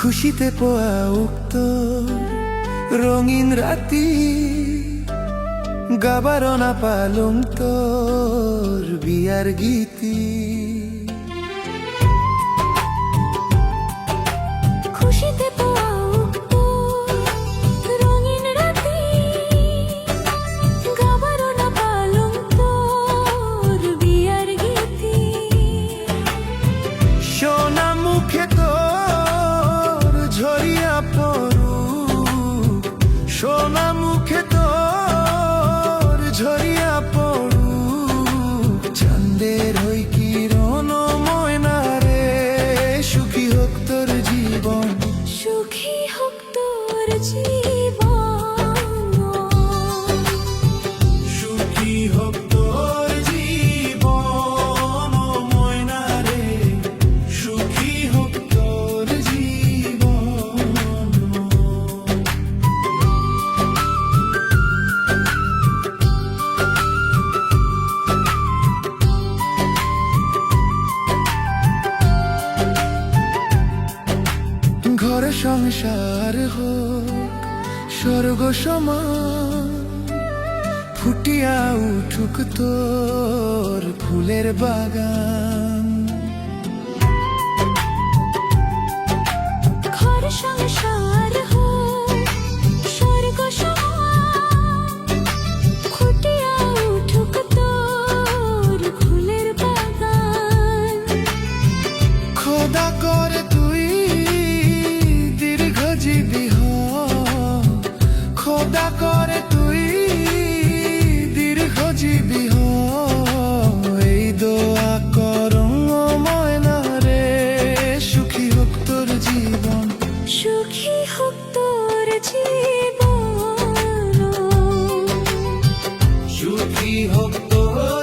খুশিতে পোয়া উক্ত রঙিন রাতি গাবার না পালং তোর বিয়ার গীতি। খুশিতে পোয়া উক্ত রঙিন রাতি গাবার না পালং তোর বিয়ার গীতি। সোনা মুখে তোর ঝরিয়া পড়ু, সোনা মুখে তোর ঝরিয়া পড়ু, চাঁদের হই কিরণ ময়না রে, সুখী হোক তোর জীবন, সুখী হোক তোর জীবন, সুখী হোক তোর জীবন ময়না রে, সুখী হোক তোর জীবন। ঘর সংসার হোক স্বর্গ সমান, ফুটিয়া উঠুক তোর ফুলের বাগান। ঘর সংসার হোক স্বর্গ সমান, ফুটিয়া উঠুক তোর ফুলের বাগান। খোদা করে তুই দীর্ঘজীবী হ, খোদা করে তুই দীর্ঘজীবী হ, এই দোয়া করো ময়না রে, সুখী হোক তোর জীবন, সুখী হোক তোর জীবন, সুখী হোক তোর